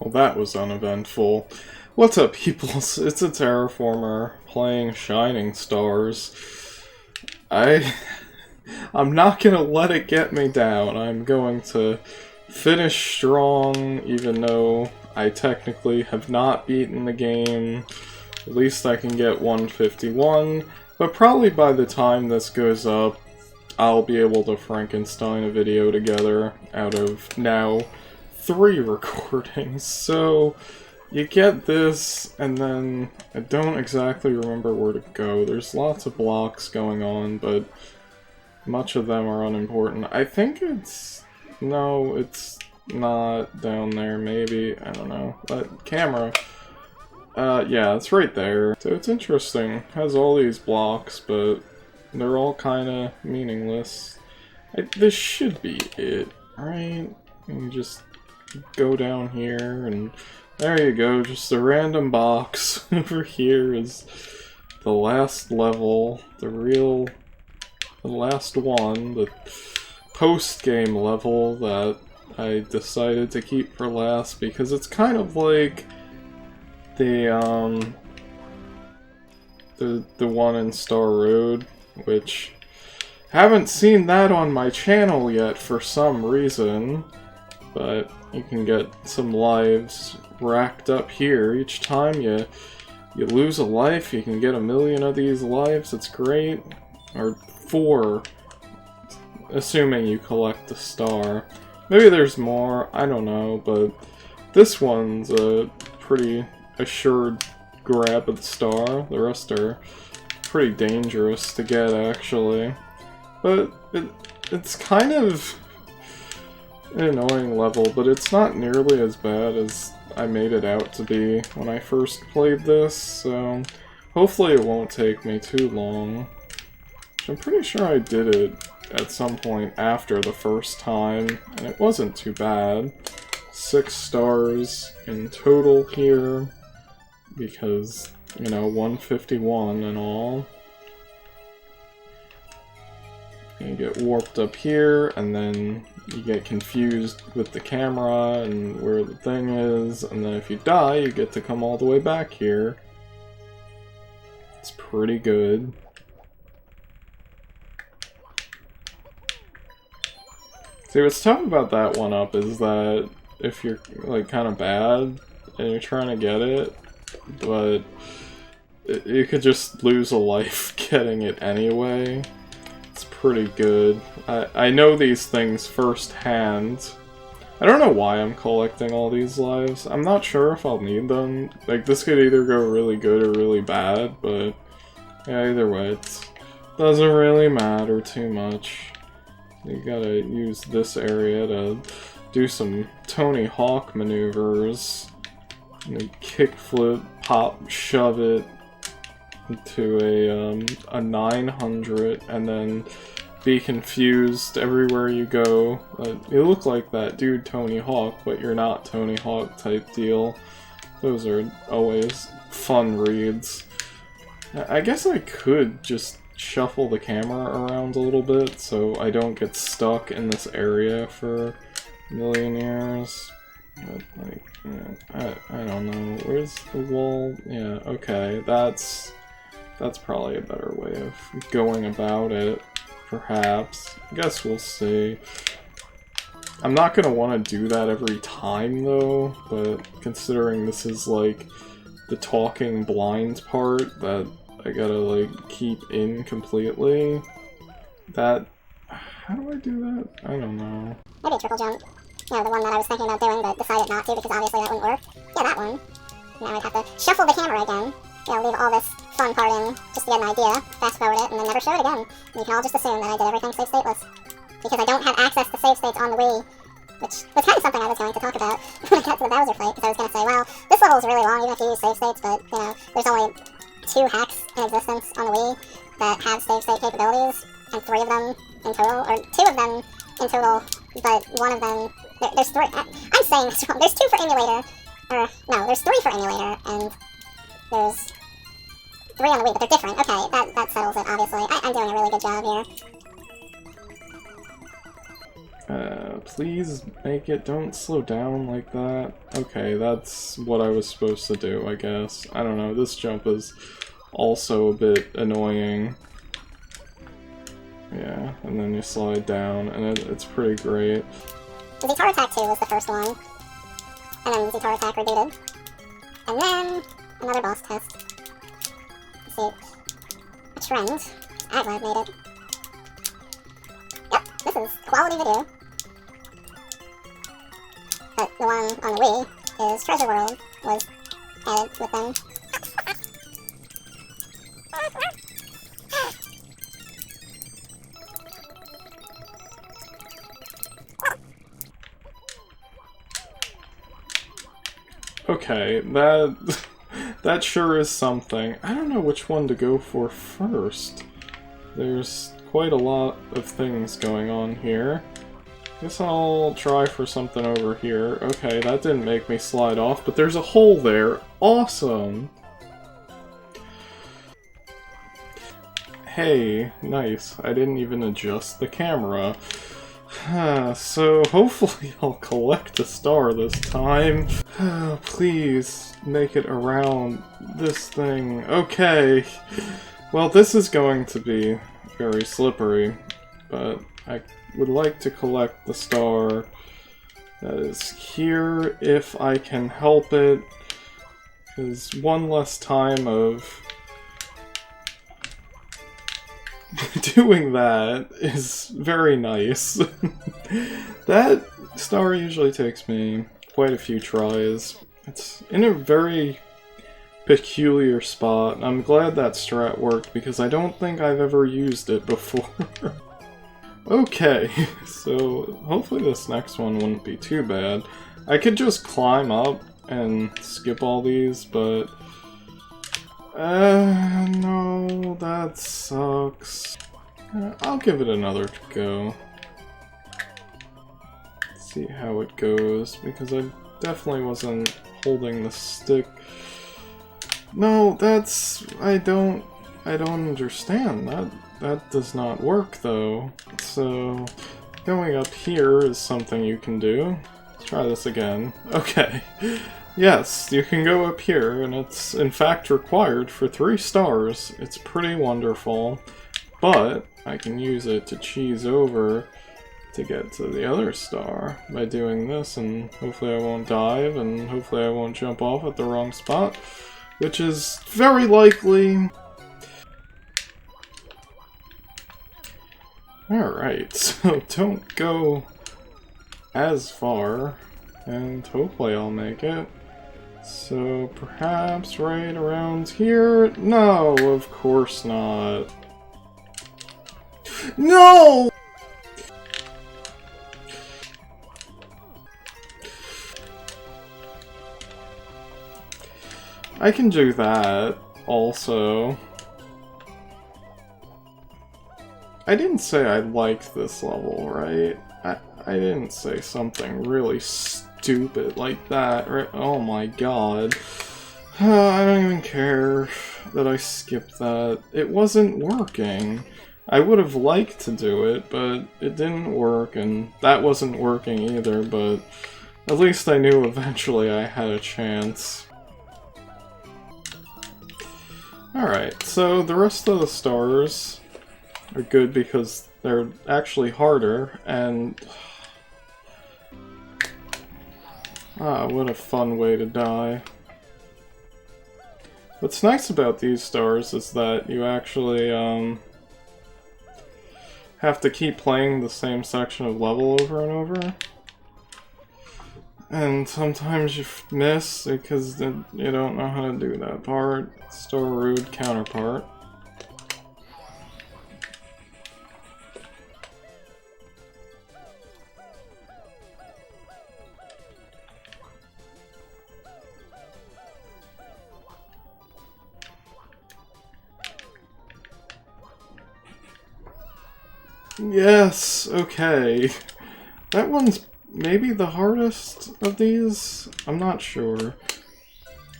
Well, that was uneventful. What's up, peoples? It's a Terraformer playing Shining Stars. I'm not gonna let it get me down. I'm going to finish strong, even though I technically have not beaten the game. At least I can get 151, but probably by the time this goes up, I'll be able to Frankenstein a video together out of now 3 recordings. So you get this, and then I don't exactly remember where to go. There's lots of blocks going on, but much of them are unimportant. I think it's... no, it's not down there, maybe. I don't know. But camera. Yeah, it's right there. So it's interesting. It has all these blocks, but they're all kinda meaningless. This should be it, right? You just go down here, and there you go, just a random box. Over here is the last level, the last one, the post-game level that I decided to keep for last, because it's kind of like the one in Star Road, which haven't seen that on my channel yet for some reason, but you can get some lives racked up here. Each time you lose a life, you can get 1,000,000 of these lives. It's great. Or 4, assuming you collect the star. Maybe there's more, I don't know, but this one's a pretty assured grab of the star. The rest are pretty dangerous to get, actually. But it's kind of an annoying level, but it's not nearly as bad as I made it out to be when I first played this, so hopefully it won't take me too long. I'm pretty sure I did it at some point after the first time, and it wasn't too bad. 6 stars in total here, because, you know, 151 and all. You get warped up here, and then you get confused with the camera and where the thing is, and then if you die, you get to come all the way back here. It's pretty good. See, what's tough about that one up is that if you're, like, kind of bad, and you're trying to get it, but you could just lose a life getting it anyway. It's pretty good. I know these things firsthand. I don't know why I'm collecting all these lives. I'm not sure if I'll need them. Like, this could either go really good or really bad, but yeah, either way, it doesn't really matter too much. You gotta use this area to do some Tony Hawk maneuvers. You kickflip, pop, shove it into a 900, and then be confused everywhere you go. You look like that dude Tony Hawk, but you're not Tony Hawk type deal. Those are always fun reads. I guess I could just shuffle the camera around a little bit so I don't get stuck in this area for a million years. But, like, yeah, I don't know. Where's the wall? Yeah, okay, that's probably a better way of going about it, perhaps. I guess we'll see. I'm not gonna want to do that every time, though, but considering this is, like, the talking blind part that I gotta, like, keep in completely, that... how do I do that? I don't know. Maybe a triple jump. You know, the one that I was thinking about doing, but decided not to because obviously that wouldn't work. Yeah, that one. Now I'd have to shuffle the camera again. You know, leave all this fun part in just to get an idea, fast forward it, and then never show it again. And you can all just assume that I did everything save stateless. Because I don't have access to save states on the Wii, which was kind of something I was going to talk about when I got to the Bowser fight, because I was going to say, well, this level is really long even if you use save states, but, you know, there's only 2 hacks in existence on the Wii that have save state capabilities, and 3 of them in total, or 2 of them in total, but one of them, there's 3, I'm saying this wrong, there's 2 for emulator, or, no, there's 3 for emulator, and there's 3 on the Wii, but they're different. Okay, that settles it, obviously. I'm doing a really good job here. Please make it, don't slow down like that. Okay, that's what I was supposed to do, I guess. I don't know, this jump is also a bit annoying. Yeah, and then you slide down, and it's pretty great. Zetaru Attack 2 was the first one, and then Zetaru Attack rebooted. And then, another boss test. Let's see. A trend. Aglev made it. Yep, this is quality video. But the one on the Wii is Treasure World was added with them. Okay, that sure is something. I don't know which one to go for first. There's quite a lot of things going on here. Guess I'll try for something over here. Okay, that didn't make me slide off, but there's a hole there. Awesome! Hey, nice. I didn't even adjust the camera. So hopefully I'll collect a star this time. Please make it around this thing. Okay. Well, this is going to be very slippery, but I would like to collect the star that is here if I can help it. Because one less time of doing that is very nice. That star usually takes me quite a few tries. It's in a very peculiar spot. I'm glad that strat worked because I don't think I've ever used it before. Okay, so hopefully this next one wouldn't be too bad. I could just climb up and skip all these, but no, that sucks. I'll give it another go. See how it goes, because I definitely wasn't holding the stick. No, that's... I don't understand. That does not work, though. So, going up here is something you can do. Let's try this again. Okay. Yes, you can go up here, and it's in fact required for 3 stars. It's pretty wonderful. But I can use it to cheese over to get to the other star by doing this, and hopefully I won't dive, and hopefully I won't jump off at the wrong spot, which is very likely. Alright, so don't go as far, and hopefully I'll make it. So perhaps right around here? No, of course not. No! I can do that, also. I didn't say I liked this level, right? I didn't say something really stupid like that, right? Oh my god. I don't even care that I skipped that. It wasn't working. I would have liked to do it, but it didn't work, and that wasn't working either, but at least I knew eventually I had a chance. Alright, so the rest of the stars are good because they're actually harder, and... Ah, what a fun way to die. What's nice about these stars is that you actually, have to keep playing the same section of level over and over. And sometimes you miss because you don't know how to do that part. Still a rude counterpart. Yes, okay. That one's maybe the hardest of these? I'm not sure.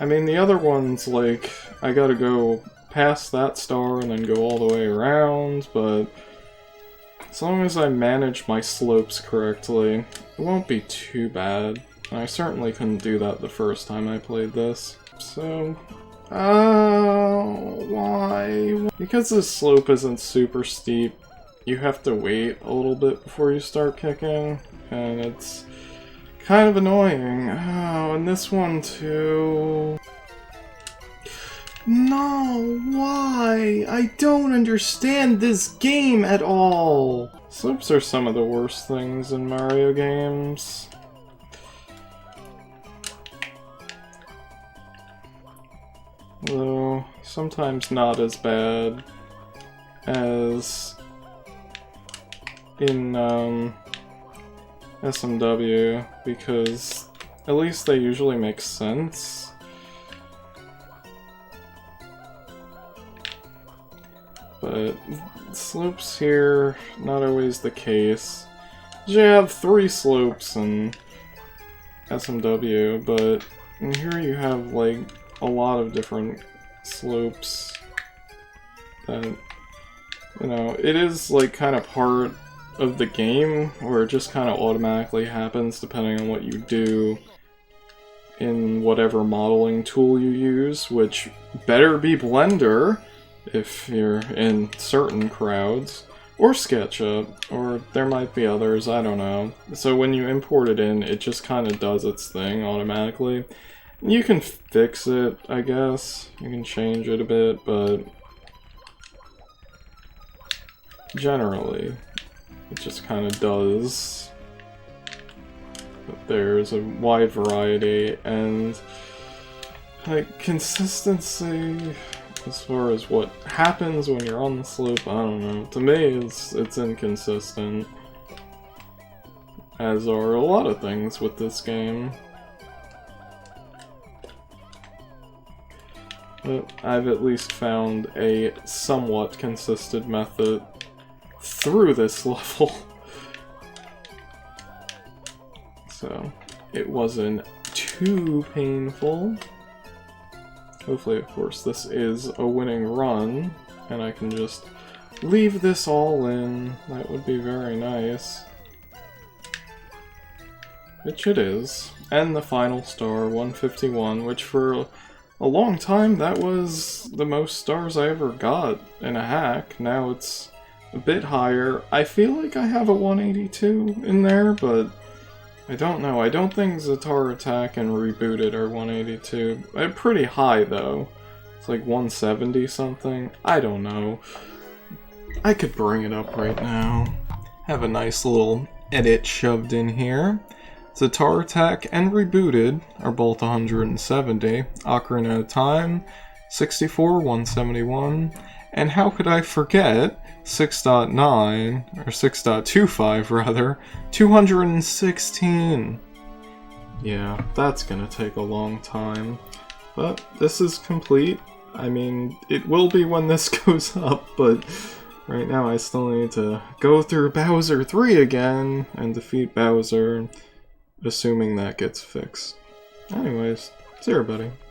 I mean, the other ones, like, I gotta go past that star and then go all the way around, but As long as I manage my slopes correctly, it won't be too bad. I certainly couldn't do that the first time I played this. So... why? Because this slope isn't super steep, you have to wait a little bit before you start kicking, and it's kind of annoying. Oh, and this one too... No, why? I don't understand this game at all! Slopes are some of the worst things in Mario games. Though, sometimes not as bad as in SMW, because at least they usually make sense. But slopes here, not always the case. You have 3 slopes in SMW, but here you have like a lot of different slopes that, you know, it is like kind of part of the game where it just kind of automatically happens depending on what you do in whatever modeling tool you use, which better be Blender if you're in certain crowds, or SketchUp, or there might be others, I don't know. So when you import it in, it just kind of does its thing automatically. You can fix it, I guess. You can change it a bit, but generally, it just kind of does. But there's a wide variety, and like consistency as far as what happens when you're on the slope, I don't know. To me, it's inconsistent, as are a lot of things with this game. But I've at least found a somewhat consistent method through this level. So, it wasn't too painful. Hopefully, of course, this is a winning run, and I can just leave this all in. That would be very nice. Which it is. And the final star, 151, which for a long time, that was the most stars I ever got in a hack. Now it's a bit higher. I feel like I have a 182 in there, but I don't know. I don't think Zatar Attack and Rebooted are 182. They're pretty high, though. It's like 170 something. I don't know. I could bring it up right now. Have a nice little edit shoved in here. Zatar Attack and Rebooted are both 170. Ocarina of Time, 64, 171. And how could I forget 6.9, or 6.25 rather, 216. Yeah, that's gonna take a long time. But this is complete. I mean, it will be when this goes up, but right now I still need to go through Bowser 3 again and defeat Bowser, assuming that gets fixed. Anyways, see everybody.